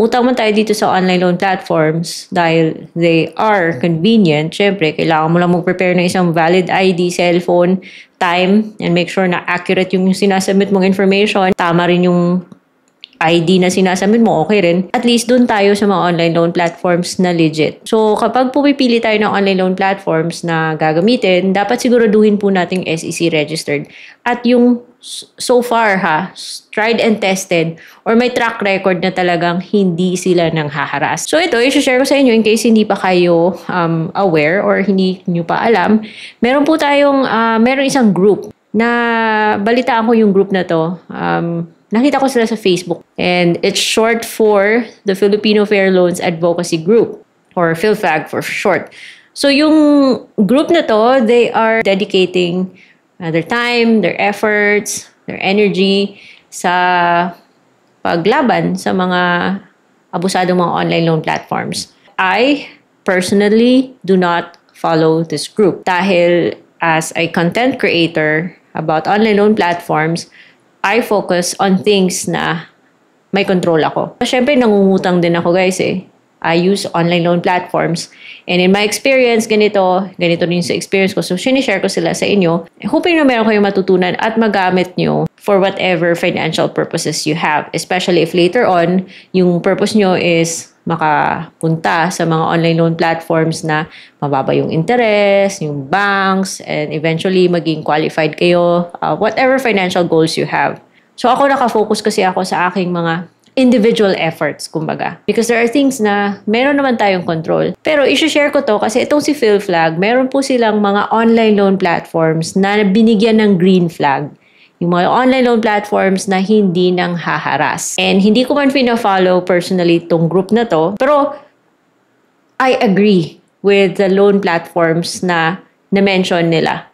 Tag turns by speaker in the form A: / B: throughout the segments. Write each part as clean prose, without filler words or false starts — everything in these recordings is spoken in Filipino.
A: utang man tayo dito sa online loan platforms dahil they are convenient. Syempre, kailangan mo lang mag-prepare ng isang valid ID, cellphone, time, and make sure na accurate yung sinasubmit mong information. Tama rin yung ID na sinasubmit mo, okay rin. At least dun tayo sa mga online loan platforms na legit. So, kapag pumipili tayo ng online loan platforms na gagamitin, dapat siguraduhin po nating SEC registered. At yung so far tried and tested or may track record na talagang hindi sila nang haharas. So ito, i-share ko sa inyo in case hindi pa kayo aware or hindi nyo pa alam. Meron po tayong, meron isang group na balitaan ko yung group na to. Nakita ko sila sa Facebook. And it's short for the Filipino Fair Loans Advocacy Group or PhilFag for short. So yung group na to, they are dedicating their time, their efforts, their energy sa paglaban sa mga abusadong mga online loan platforms. I personally do not follow this group dahil as a content creator about online loan platforms, I focus on things na may control ako. Siyempre, nangungutang din ako guys eh. I use online loan platforms. And in my experience, ganito rin sa experience ko. So, sinishare ko sila sa inyo. Hoping na meron kayong matutunan at magamit nyo for whatever financial purposes you have. Especially if later on, yung purpose nyo is makapunta sa mga online loan platforms na mababa yung interest, yung banks, and eventually maging qualified kayo, whatever financial goals you have. So ako nakafocus kasi ako sa aking mga individual efforts, kumbaga. Because there are things na meron naman tayong control. Pero isi-share ko to kasi itong si PhilFlag, meron po silang mga online loan platforms na binigyan ng green flag. Yung mga online loan platforms na hindi nang haharas. And hindi ko man pina-follow personally itong group na to, pero I agree with the loan platforms na na-mention nila.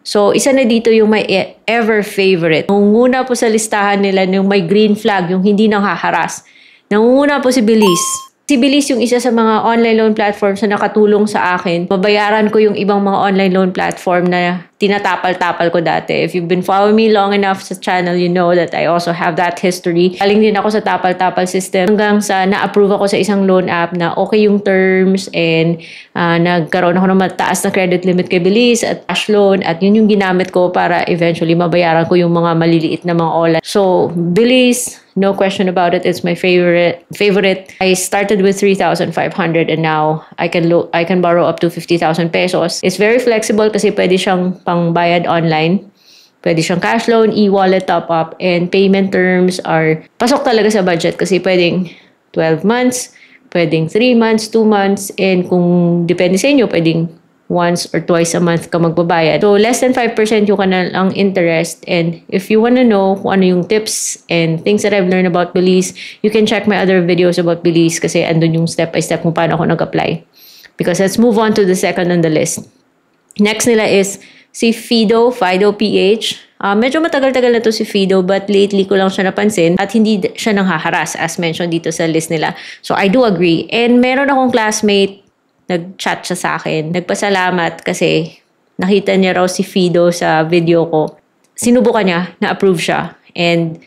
A: So, isa na dito yung may ever favorite. Nangunguna po sa listahan nila yung may green flag, yung hindi nang haharas. Nangunguna po si Belize. Si Belize yung isa sa mga online loan platforms na nakatulong sa akin. Mabayaran ko yung ibang mga online loan platform na tinatapal-tapal ko dati. If you've been following me long enough sa channel, you know that I also have that history. Galing din ako sa tapal-tapal system hanggang sa na-approve ako sa isang loan app na okay yung terms and nagkaroon ako ng mataas na credit limit kay Belize at cash loan at yun yung ginamit ko para eventually mabayaran ko yung mga maliliit na mga online. So, Belize, no question about it, it's my favorite. I started with 3,500 and now I can borrow up to 50,000 pesos. It's very flexible kasi pwede siyang pangbayad online. Pwede siyang cash loan, e-wallet top-up, and payment terms are pasok talaga sa budget kasi pwedeng 12 months, pwedeng 3 months, 2 months, and kung depende sa inyo, pwedeng once or twice a month ka magbabayad. So, less than 5% yung kanilang interest. And if you want to know kung ano yung tips and things that I've learned about Belize, you can check my other videos about Belize kasi andun yung step-by-step kung paano ako nag-apply. Because let's move on to the second on the list. Next nila is si Fido PH. Medyo matagal-tagal na to si Fido but lately ko lang siya napansin at hindi siya nang haharas as mentioned dito sa list nila. So, I do agree. And meron akong classmate nag-chat siya sa akin. Nagpasalamat kasi nakita niya raw si Fido sa video ko. Sinubukan niya, na-approve siya. And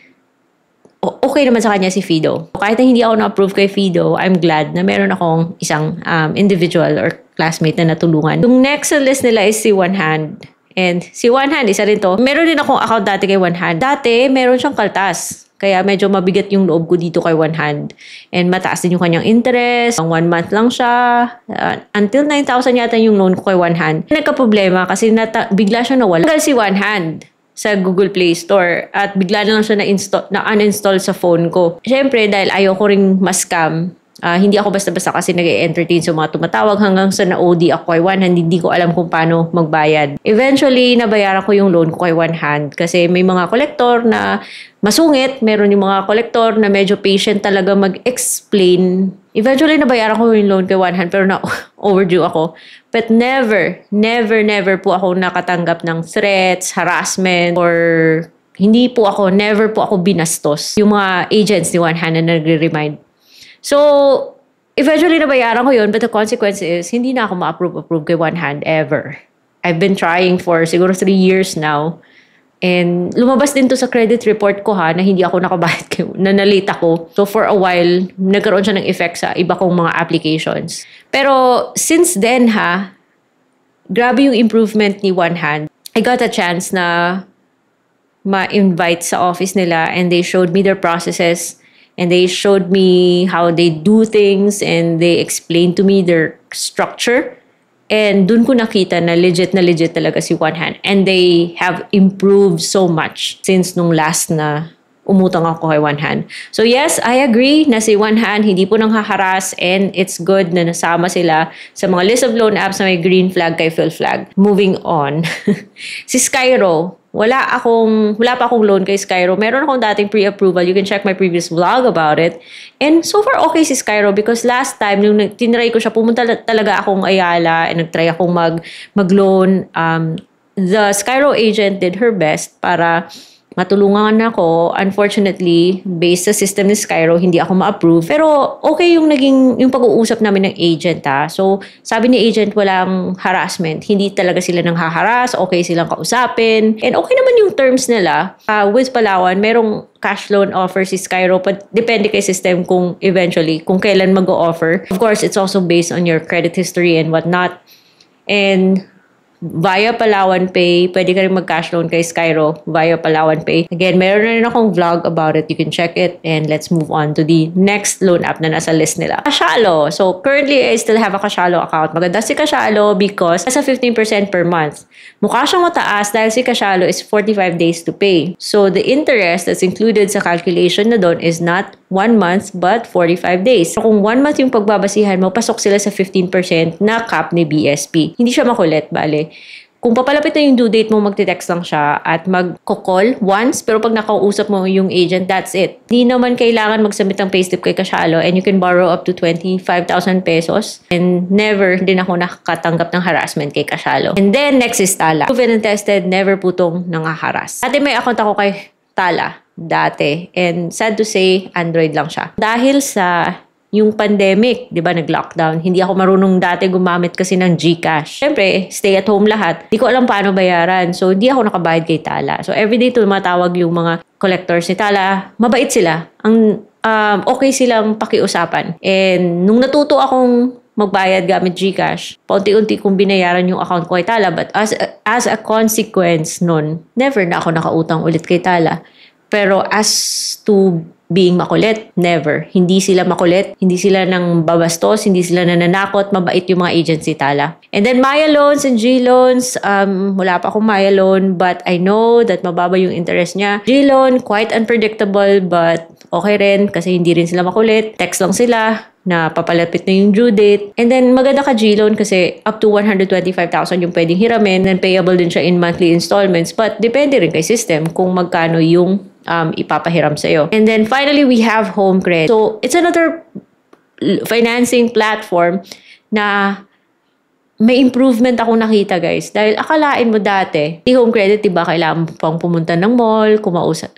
A: okay naman sa kanya si Fido. Kahit na hindi ako na-approve kay Fido, I'm glad na meron akong isang individual or classmate na natulungan. Yung next sa list nila is si One Hand. And si One Hand, isa rin to. Meron din akong account dati kay One Hand. Dati, meron siyang kaltas. Kaya medyo mabigat yung loob ko dito kay One Hand. And mataas din yung kanyang interest. 1 month lang siya. Until 9,000 yata yung loan ko kay One Hand. Nagka-problema kasi bigla siya nawala. Tanggal si One Hand sa Google Play Store. At bigla na lang siya na-uninstall sa phone ko. Siyempre, dahil ayoko ring ma-scam, hindi ako basta-basta kasi nag-entertain sa mga tumatawag hanggang sa na-OD ako kay One Hand. Hindi ko alam kung paano magbayad. Eventually, nabayaran ko yung loan ko kay One Hand kasi may mga kolektor na masungit. Meron yung mga kolektor na medyo patient talaga mag-explain. Eventually, nabayaran ko yung loan kay One Hand pero na-overdue ako. But never po ako nakatanggap ng threats, harassment, or never po ako binastos. Yung mga agents ni One Hand na nagre-remind. So, eventually nabayaran ko yun, but the consequence is, hindi na ako ma-approve kay One Hand ever. I've been trying for siguro 3 years now. And lumabas din to sa credit report ko na hindi ako nakabayad na nalate ako. So for a while, nagkaroon siya ng effect sa iba kong mga applications. Pero since then grabe yung improvement ni One Hand. I got a chance na ma-invite sa office nila and they showed me their processes and they showed me how they do things and they explained to me their structure. And dun ko nakita na legit talaga si One Hand. And they have improved so much since nung last na umutang ako kay One Hand. So yes, I agree na si One Hand hindi po nang haharas and it's good na nasama sila sa mga list of loan apps na may green flag kay Phil Flag. Moving on. Si Skyro, wala pa akong loan kay Skyro. Meron akong dating pre-approval. You can check my previous vlog about it. And so far, okay si Skyro because last time, nung tinry ko siya, pumunta talaga akong Ayala and nagtry akong mag-loan. The Skyro agent did her best para matulungan ako. Unfortunately, based sa system ni Skyro, hindi ako ma-approve. Pero okay yung pag-uusap namin ng agent So, sabi ni agent, walang harassment. Hindi talaga sila nang haharas. Okay silang kausapin. And okay naman yung terms nila. With Palawan, merong cash loan offer si Skyro. But depende kay system kung kailan mag-o-offer. Of course, it's also based on your credit history and whatnot. And via Palawan Pay, pwede ka rin mag-cash loan kay Skyro via Palawan Pay. Again, meron na rin akong vlog about it. You can check it. And let's move on to the next loan app na nasa list nila. Kashalo. So, currently, I still have a Kashalo account. Maganda si Kashalo because nasa 15% per month. Mukha siyang mataas dahil si Kashalo is 45 days to pay. So, the interest that's included sa calculation na doon is not 1 month but 45 days. So, kung 1 month yung pagbabasihan mo, pasok sila sa 15% na cap ni BSP. Hindi siya makulit, bale. Kung papalapit na yung due date mo, magte-text lang siya at mag-call once. Pero pag nakausap mo yung agent, that's it. Di naman kailangan mag-submit ng payslip kay Kashalo and you can borrow up to 25,000 pesos. And never din ako nakatanggap ng harassment kay Kashalo. And then, next is Tala. Proven and tested, never po tong nangaharas. Dati may account ako kay Tala. Dati. And sad to say, Android lang siya. Dahil sa yung pandemic, di ba, nag-lockdown. Hindi ako marunong dati gumamit kasi ng GCash. Siyempre, stay at home lahat. Di ko alam paano bayaran. So, di ako nakabayad kay Tala. So, everyday tumatawag yung mga collectors ni Tala. Mabait sila. Okay silang pakiusapan. And nung natuto akong magbayad gamit GCash, paunti-unti kong binayaran yung account ko kay Tala. But as a consequence nun, never na ako nakautang ulit kay Tala. Pero as to being makulit, never. Hindi sila makulit, hindi sila nang babastos, hindi sila nananakot, mabait yung mga agency Tala. And then Maya loans and G loans, wala pa akong Maya loan but I know that mababa yung interest niya. G loan, quite unpredictable but okay rin kasi hindi rin sila makulit. Text lang sila na papalapit na yung due date. And then maganda ka G loan kasi up to 125,000 yung pwedeng hiramin and payable din siya in monthly installments but depende rin kay system kung magkano yung ipapahiram sa'yo. And then finally, we have Home Credit. So, it's another financing platform na may improvement ako nakita, guys. Dahil akalain mo dati, si Home Credit, diba, kailangan mo pang pumunta ng mall,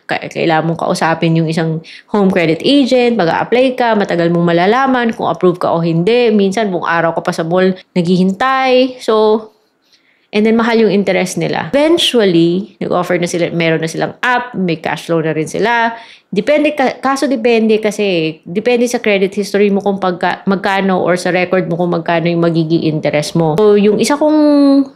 A: kailangan mong kausapin yung isang Home Credit agent, mag-a-apply ka, matagal mong malalaman kung approve ka o hindi. Minsan, buong araw ka pa sa mall, naghihintay. So, and then mahal yung interest nila. Eventually, nag-offer na sila, meron na silang app, may cash flow na rin sila. Depende kasi depende sa credit history mo kung magkano or sa record mo kung magkano yung magiging interest mo. So, yung isa kong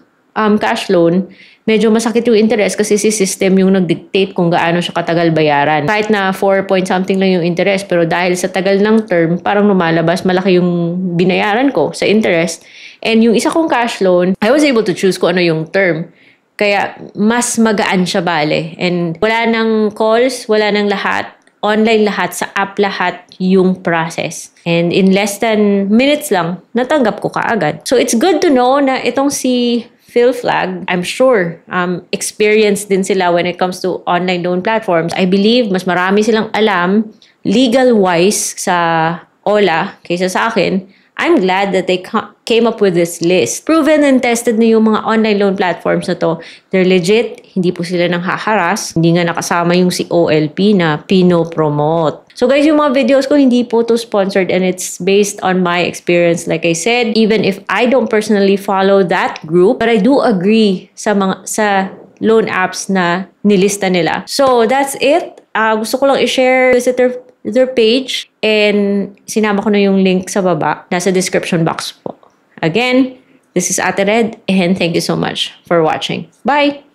A: cash loan, medyo masakit yung interest kasi si system yung nag-dictate kung gaano siya katagal bayaran. Kahit na 4 point something lang yung interest, pero dahil sa tagal ng term, parang lumalabas, malaki yung binayaran ko sa interest. And yung isa kong cash loan, I was able to choose kung ano yung term. Kaya mas magaan siya bale. And wala nang calls, wala nang lahat. Online lahat, sa app lahat yung process. And in less than minutes lang, natanggap ko kaagad. So it's good to know na itong si Phil Flag, I'm sure, experienced din sila when it comes to online loan platforms. I believe mas marami silang alam legal-wise sa OLA kaysa sa akin. I'm glad that they came up with this list. Proven and tested na yung mga online loan platforms na to. They're legit. Hindi po sila nang haharas. Hindi nga nakasama yung si OLP na pino-promote. So guys, yung mga videos ko, hindi po to sponsored and it's based on my experience. Like I said, even if I don't personally follow that group, but I do agree sa loan apps na nilista nila. So, that's it. Gusto ko lang i-share visit their page and sinama ko na yung link sa baba. Nasa description box po. Again, this is Ate Red and thank you so much for watching. Bye!